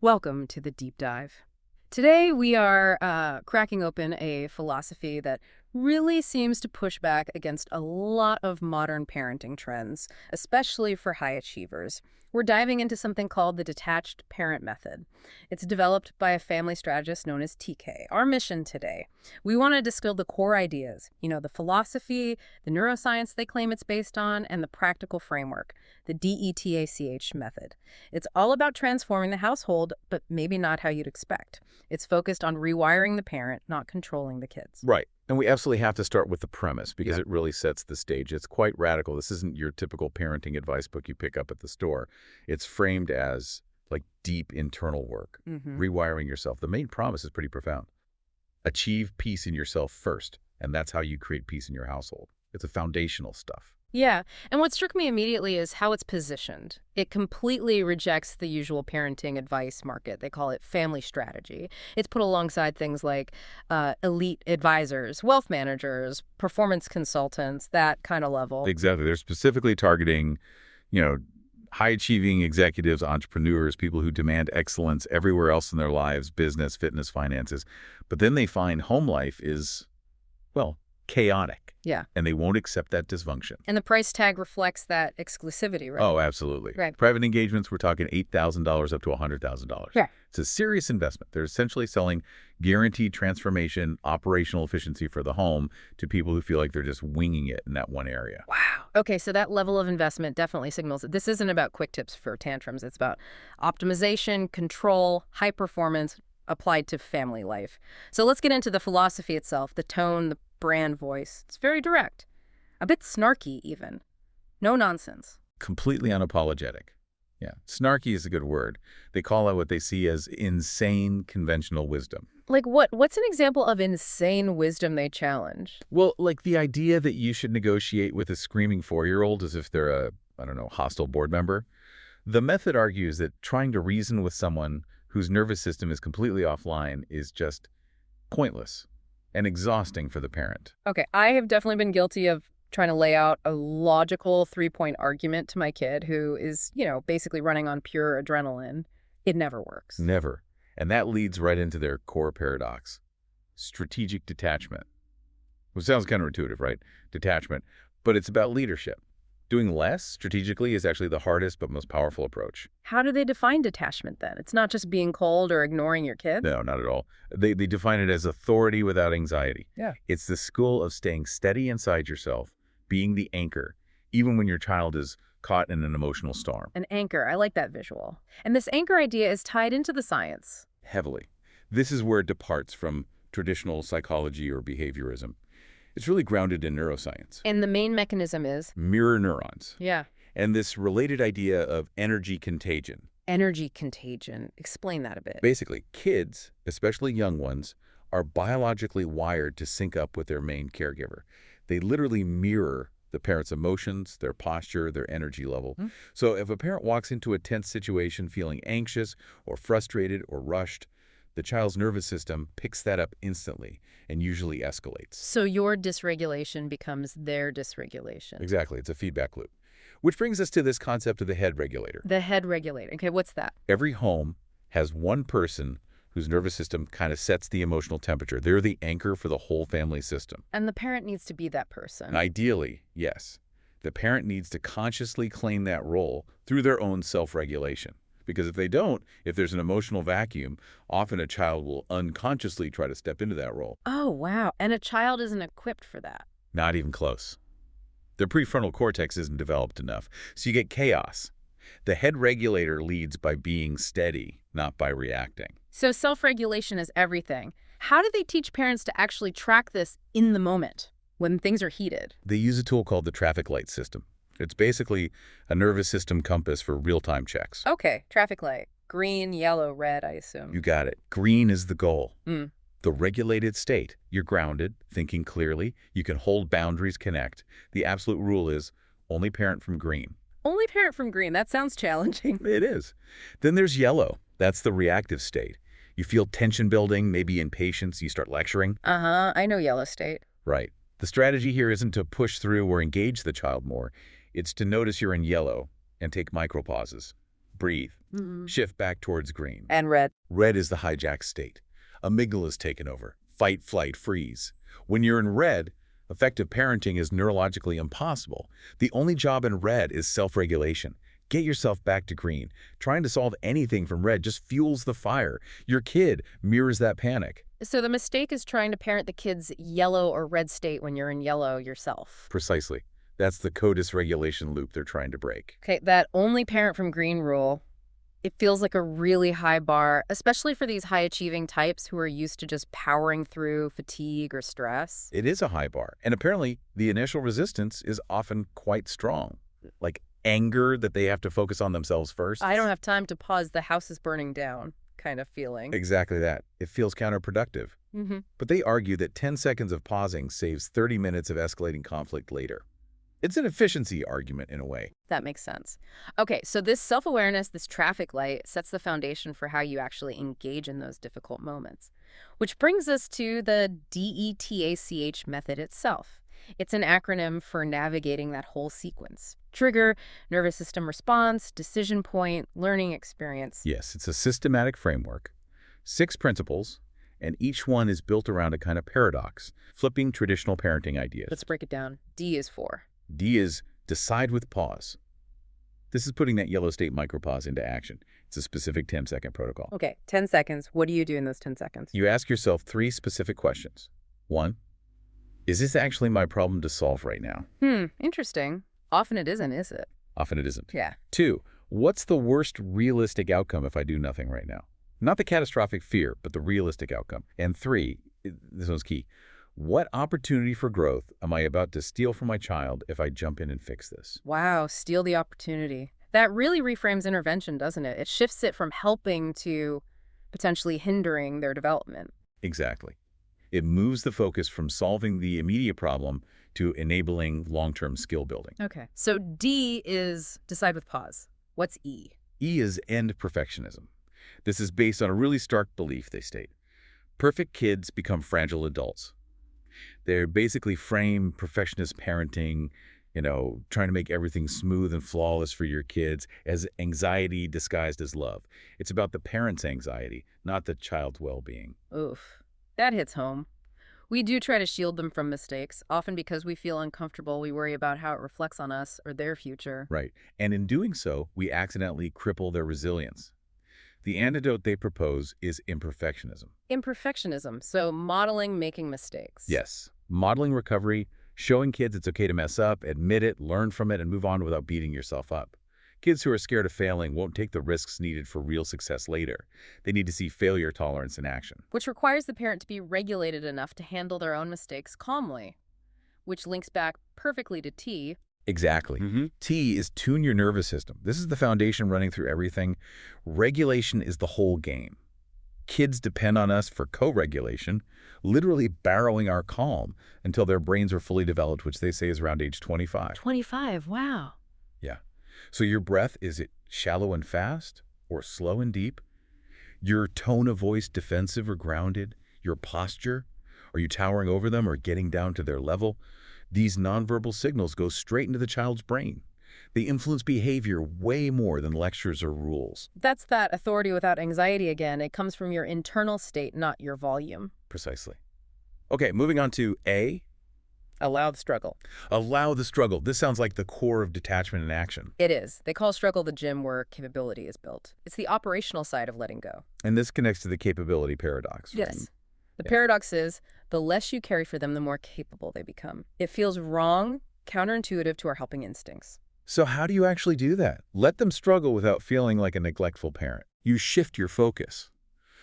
Welcome to the deep dive. Today we are cracking open a philosophy that really seems to push back against a lot of modern parenting trends, especially for high achievers. We're diving into something called the detached parent method. It's developed by a family strategist known as TK. Our mission today, we want to distill the core ideas, the philosophy, the neuroscience they claim it's based on, and the practical framework, the DETACH method. It's all about transforming the household, but maybe not how you'd expect. It's focused on rewiring the parent, not controlling the kids. Right. And we absolutely have to start with the premise because it really sets the stage. It's quite radical. This isn't your typical parenting advice book you pick up at the store. It's framed as like deep internal work, rewiring yourself. The main promise is pretty profound. Achieve peace in yourself first, and that's how you create peace in your household. It's a foundational stuff. Yeah, and what struck me immediately is how it's positioned. It completely rejects the usual parenting advice market. They call it family strategy. It's put alongside things like elite advisors, wealth managers, performance consultants, that kind of level. Exactly. They're specifically targeting, high-achieving executives, entrepreneurs, people who demand excellence everywhere else in their lives, business, fitness, finances. But then they find home life is, well, chaotic. Yeah. And they won't accept that dysfunction. And the price tag reflects that exclusivity, right? Oh, absolutely. Right. Private engagements, we're talking $8,000 up to $100,000. Yeah. It's a serious investment. They're essentially selling guaranteed transformation, operational efficiency for the home to people who feel like they're just winging it in that one area. Wow. Okay, so that level of investment definitely signals that this isn't about quick tips for tantrums. It's about optimization, control, high performance applied to family life. So let's get into the philosophy itself, the tone, the brand voice. It's very direct, a bit snarky even. No nonsense. Completely unapologetic. Yeah, snarky is a good word. They call out what they see as insane conventional wisdom. Like what's an example of insane wisdom they challenge? Well, like the idea that you should negotiate with a screaming 4-year-old as if they're a, hostile board member. The method argues that trying to reason with someone whose nervous system is completely offline is just pointless and exhausting for the parent. Okay, I have definitely been guilty of trying to lay out a logical 3-point argument to my kid who is, basically running on pure adrenaline. It never works. Never. And that leads right into their core paradox, strategic detachment. Which sounds counterintuitive, right? Detachment. But it's about leadership. Doing less strategically is actually the hardest but most powerful approach. How do they define detachment then? It's not just being cold or ignoring your kids? No, not at all. They define it as authority without anxiety. Yeah. It's the school of staying steady inside yourself, being the anchor, even when your child is caught in an emotional storm. An anchor. I like that visual. And this anchor idea is tied into the science. Heavily. This is where it departs from traditional psychology or behaviorism. It's really grounded in neuroscience. And the main mechanism is? Mirror neurons. Yeah. And this related idea of energy contagion. Energy contagion. Explain that a bit. Basically, kids, especially young ones, are biologically wired to sync up with their main caregiver. They literally mirror the parent's emotions, their posture, their energy level. So if a parent walks into a tense situation feeling anxious or frustrated or rushed, the child's nervous system picks that up instantly and usually escalates. So your dysregulation becomes their dysregulation. Exactly. It's a feedback loop. Which brings us to this concept of the head regulator. The head regulator. Okay, what's that? Every home has one person whose nervous system kind of sets the emotional temperature. They're the anchor for the whole family system. And the parent needs to be that person. And ideally, yes. The parent needs to consciously claim that role through their own self-regulation. Because if they don't, if there's an emotional vacuum, often a child will unconsciously try to step into that role. Oh, wow. And a child isn't equipped for that. Not even close. Their prefrontal cortex isn't developed enough, so you get chaos. The head regulator leads by being steady, not by reacting. So self-regulation is everything. How do they teach parents to actually track this in the moment, when things are heated? They use a tool called the traffic light system. It's basically a nervous system compass for real-time checks. Okay, traffic light. Green, yellow, red, I assume. You got it. Green is the goal. The regulated state. You're grounded, thinking clearly. You can hold boundaries, connect. The absolute rule is only parent from green. Only parent from green. That sounds challenging. It is. Then there's yellow. That's the reactive state. You feel tension building, maybe impatience. You start lecturing. I know yellow state. Right. The strategy here isn't to push through or engage the child more. It's to notice you're in yellow and take micro pauses. Breathe. Mm-hmm. Shift back towards green. And red. Red is the hijacked state. Amygdala's taken over. Fight, flight, freeze. When you're in red, effective parenting is neurologically impossible. The only job in red is self-regulation. Get yourself back to green. Trying to solve anything from red just fuels the fire. Your kid mirrors that panic. So the mistake is trying to parent the kid's yellow or red state when you're in yellow yourself. Precisely. That's the co-dysregulation loop they're trying to break. Okay, that only parent from green rule, it feels like a really high bar, especially for these high-achieving types who are used to just powering through fatigue or stress. It is a high bar, and apparently the initial resistance is often quite strong. Like anger that they have to focus on themselves first. I don't have time to pause, the house is burning down kind of feeling. Exactly that. It feels counterproductive. Mm-hmm. But they argue that 10 seconds of pausing saves 30 minutes of escalating conflict later. It's an efficiency argument in a way. That makes sense. Okay, so this self-awareness, this traffic light, sets the foundation for how you actually engage in those difficult moments. Which brings us to the DETACH method itself. It's an acronym for navigating that whole sequence. Trigger, nervous system response, decision point, learning experience. Yes, it's a systematic framework. 6 principles, and each one is built around a kind of paradox, flipping traditional parenting ideas. Let's break it down. D is for. D is decide with pause. This is putting that yellow state micropause into action. It's a specific 10-second protocol. Okay, 10 seconds. What do you do in those 10 seconds? You ask yourself 3 specific questions. 1, is this actually my problem to solve right now? Interesting. Often it isn't, is it? Often it isn't. Yeah. 2, what's the worst realistic outcome if I do nothing right now? Not the catastrophic fear, but the realistic outcome. And 3, this one's key, what opportunity for growth am I about to steal from my child if I jump in and fix this? Wow, steal the opportunity. That really reframes intervention, doesn't it? It shifts it from helping to potentially hindering their development. Exactly. It moves the focus from solving the immediate problem to enabling long-term skill building. Okay. So D is decide with pause. What's E? E is end perfectionism. This is based on a really stark belief, they state. Perfect kids become fragile adults. They're basically frame perfectionist parenting, trying to make everything smooth and flawless for your kids as anxiety disguised as love. It's about the parent's anxiety, not the child's well-being. Oof. That hits home. We do try to shield them from mistakes, often because we feel uncomfortable. We worry about how it reflects on us or their future. Right. And in doing so, we accidentally cripple their resilience. The antidote they propose is imperfectionism. Imperfectionism, so modeling making mistakes. Yes. Modeling recovery, showing kids it's okay to mess up, admit it, learn from it, and move on without beating yourself up. Kids who are scared of failing won't take the risks needed for real success later. They need to see failure tolerance in action. Which requires the parent to be regulated enough to handle their own mistakes calmly, which links back perfectly to T. Exactly. T is tune your nervous system. This is the foundation running through everything. Regulation is the whole game. Kids depend on us for co-regulation, literally borrowing our calm until their brains are fully developed, which they say is around age 25. 25, wow. Yeah. So your breath, is it shallow and fast or slow and deep? Your tone of voice defensive or grounded? Your posture? Are you towering over them or getting down to their level? These nonverbal signals go straight into the child's brain. They influence behavior way more than lectures or rules. That's that authority without anxiety again. It comes from your internal state, not your volume. Precisely. Okay, moving on to A. Allow the struggle. Allow the struggle. This sounds like the core of detachment in action. It is. They call struggle the gym where capability is built. It's the operational side of letting go. And this connects to the capability paradox. Right? Yes. The paradox is the less you carry for them, the more capable they become. It feels wrong, counterintuitive to our helping instincts. So how do you actually do that? Let them struggle without feeling like a neglectful parent. You shift your focus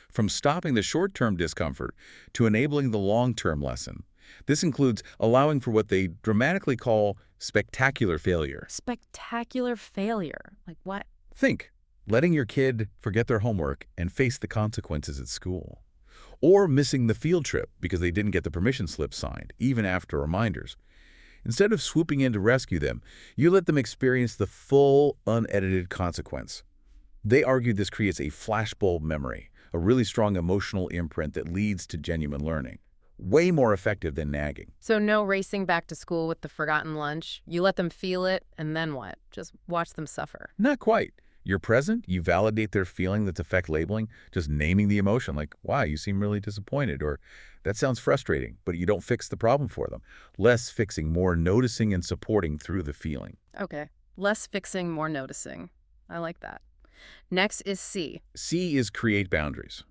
from stopping the short-term discomfort to enabling the long-term lesson. This includes allowing for what they dramatically call spectacular failure. Spectacular failure? Like what? Think, letting your kid forget their homework and face the consequences at school. Or missing the field trip because they didn't get the permission slip signed, even after reminders. Instead of swooping in to rescue them, you let them experience the full, unedited consequence. They argue this creates a flashbulb memory, a really strong emotional imprint that leads to genuine learning. Way more effective than nagging. So no racing back to school with the forgotten lunch. You let them feel it, and then what? Just watch them suffer. Not quite. You're present, you validate their feeling. That's affect labeling, just naming the emotion like, wow, you seem really disappointed, or that sounds frustrating, but you don't fix the problem for them. Less fixing, more noticing and supporting through the feeling. Okay. Less fixing, more noticing. I like that. Next is C. C is create boundaries,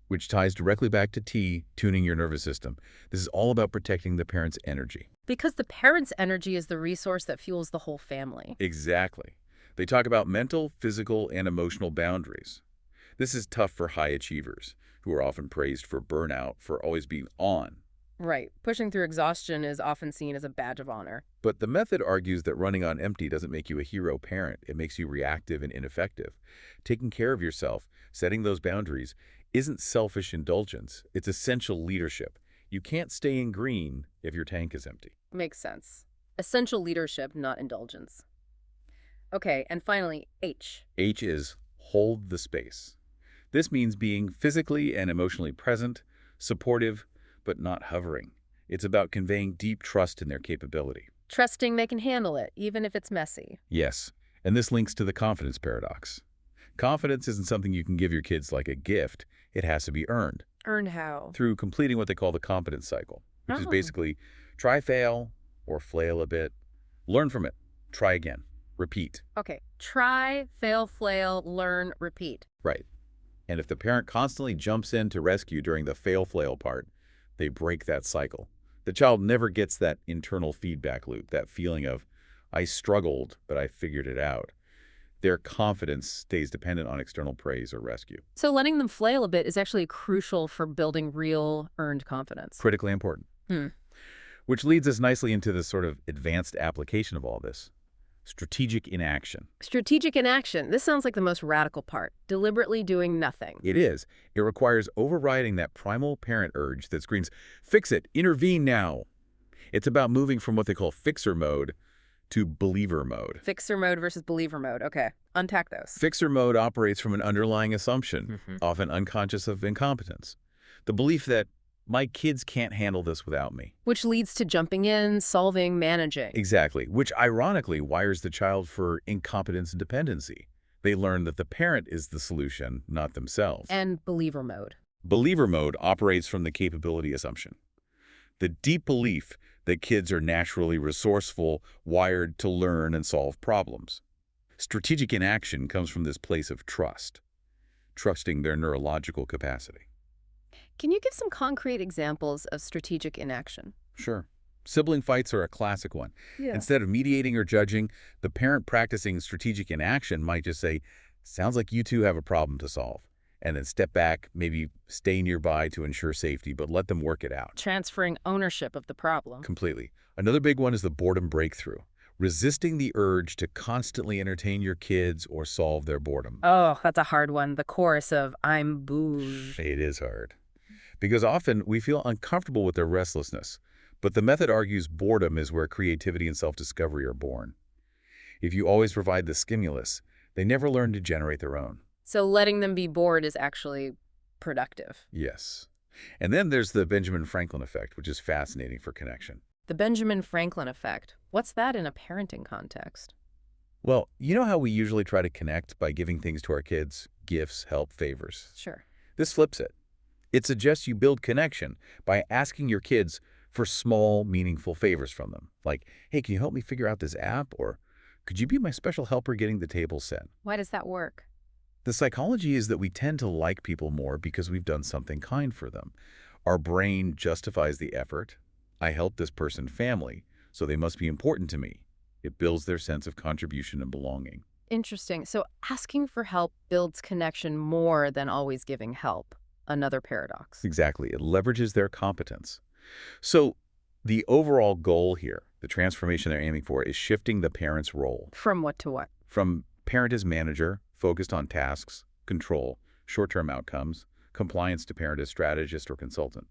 which ties directly back to T, tuning your nervous system. This is all about protecting the parent's energy. Because the parent's energy is the resource that fuels the whole family. Exactly. They talk about mental, physical, and emotional boundaries. This is tough for high achievers, who are often praised for burnout, for always being on. Right. Pushing through exhaustion is often seen as a badge of honor. But the method argues that running on empty doesn't make you a hero parent. It makes you reactive and ineffective. Taking care of yourself, setting those boundaries, isn't selfish indulgence. It's essential leadership. You can't stay in green if your tank is empty. Makes sense. Essential leadership, not indulgence. Okay, and finally, H. H is hold the space. This means being physically and emotionally present, supportive, but not hovering. It's about conveying deep trust in their capability. Trusting they can handle it, even if it's messy. Yes, and this links to the confidence paradox. Confidence isn't something you can give your kids like a gift. It has to be earned Earned how? through completing what they call the competence cycle, which is Oh. basically try, fail, or flail a bit, learn from it, try again, repeat. Okay. Try, fail, flail, learn, repeat. Right. And if the parent constantly jumps in to rescue during the fail-flail part, they break that cycle. The child never gets that internal feedback loop, that feeling of, I struggled, but I figured it out. Their confidence stays dependent on external praise or rescue. So letting them flail a bit is actually crucial for building real earned confidence. Critically important. Hmm. Which leads us nicely into this sort of advanced application of all this. Strategic inaction. Strategic inaction. This sounds like the most radical part. Deliberately doing nothing. It is. It requires overriding that primal parent urge that screams, fix it, intervene now. It's about moving from what they call fixer mode to believer mode. Fixer mode versus believer mode. Okay. Unpack those. Fixer mode operates from an underlying assumption, often unconscious of incompetence. The belief that my kids can't handle this without me. Which leads to jumping in, solving, managing. Exactly, which ironically wires the child for incompetence and dependency. They learn that the parent is the solution, not themselves. And believer mode. Believer mode operates from the capability assumption. The deep belief that kids are naturally resourceful, wired to learn and solve problems. Strategic inaction comes from this place of trust, trusting their neurological capacity. Can you give some concrete examples of strategic inaction? Sure. Sibling fights are a classic one. Yeah. Instead of mediating or judging, the parent practicing strategic inaction might just say, sounds like you two have a problem to solve. And then step back, maybe stay nearby to ensure safety, but let them work it out. Transferring ownership of the problem. Completely. Another big one is the boredom breakthrough. Resisting the urge to constantly entertain your kids or solve their boredom. Oh, that's a hard one. The chorus of I'm bored. It is hard. Because often we feel uncomfortable with their restlessness. But the method argues boredom is where creativity and self-discovery are born. If you always provide the stimulus, they never learn to generate their own. So letting them be bored is actually productive. Yes. And then there's the Benjamin Franklin effect, which is fascinating for connection. The Benjamin Franklin effect. What's that in a parenting context? Well, you know how we usually try to connect by giving things to our kids? Gifts, help, favors. Sure. This flips it. It suggests you build connection by asking your kids for small, meaningful favors from them. Like, hey, can you help me figure out this app? Or could you be my special helper getting the table set? Why does that work? The psychology is that we tend to like people more because we've done something kind for them. Our brain justifies the effort. I helped this person family, so they must be important to me. It builds their sense of contribution and belonging. Interesting. So asking for help builds connection more than always giving help. Another paradox. Exactly. It leverages their competence. So the overall goal here, the transformation they're aiming for, is shifting the parent's role. From what to what? From parent as manager, focused on tasks, control, short-term outcomes, compliance to parent as strategist or consultant,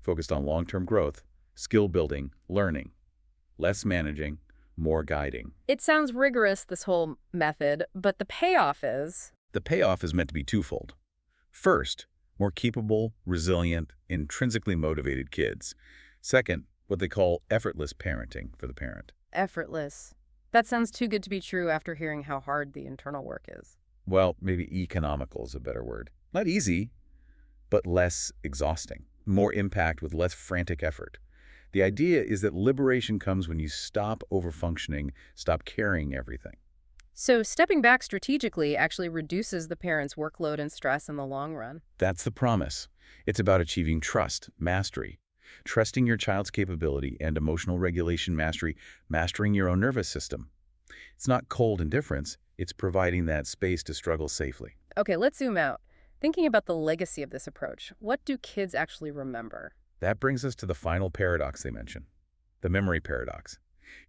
focused on long-term growth, skill building, learning, less managing, more guiding. It sounds rigorous, this whole method, but the payoff is... The payoff is meant to be twofold. First, more capable, resilient, intrinsically motivated kids. Second, what they call effortless parenting for the parent. effortless. That sounds too good to be true after hearing how hard the internal work is. Well, maybe economical is a better word. Not easy, but less exhausting. More impact with less frantic effort. The idea is that liberation comes when you stop overfunctioning, stop carrying everything. So stepping back strategically actually reduces the parent's workload and stress in the long run. That's the promise. It's about achieving trust, mastery. Trusting your child's capability and emotional regulation mastery, mastering your own nervous system. It's not cold indifference, it's providing that space to struggle safely. Okay, let's zoom out. Thinking about the legacy of this approach, what do kids actually remember? That brings us to the final paradox they mention, the memory paradox.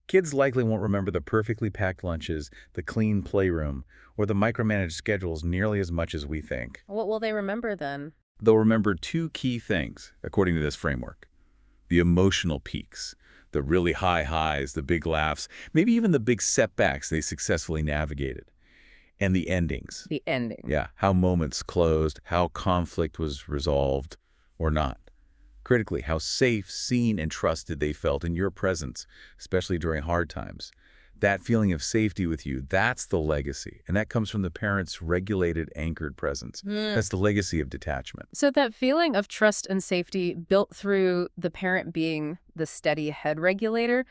Kids likely won't remember the perfectly packed lunches, the clean playroom, or the micromanaged schedules nearly as much as we think. What will they remember then? They'll remember two key things, according to this framework. The emotional peaks, the really high highs, the big laughs, maybe even the big setbacks they successfully navigated. And the endings. The ending. Yeah, how moments closed, how conflict was resolved or not. Critically, how safe, seen, and trusted they felt in your presence, especially during hard times. That feeling of safety with you, that's the legacy. And that comes from the parent's regulated, anchored presence. That's the legacy of detachment. So that feeling of trust and safety built through the parent being the steady head regulator,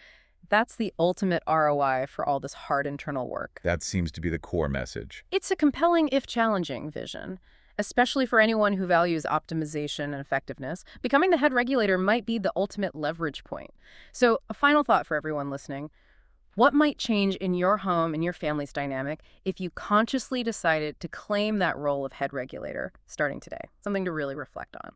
that's the ultimate ROI for all this hard internal work. That seems to be the core message. It's a compelling, if challenging, vision. Especially for anyone who values optimization and effectiveness, becoming the head regulator might be the ultimate leverage point. So a final thought for everyone listening. What might change in your home and your family's dynamic if you consciously decided to claim that role of head regulator starting today? Something to really reflect on.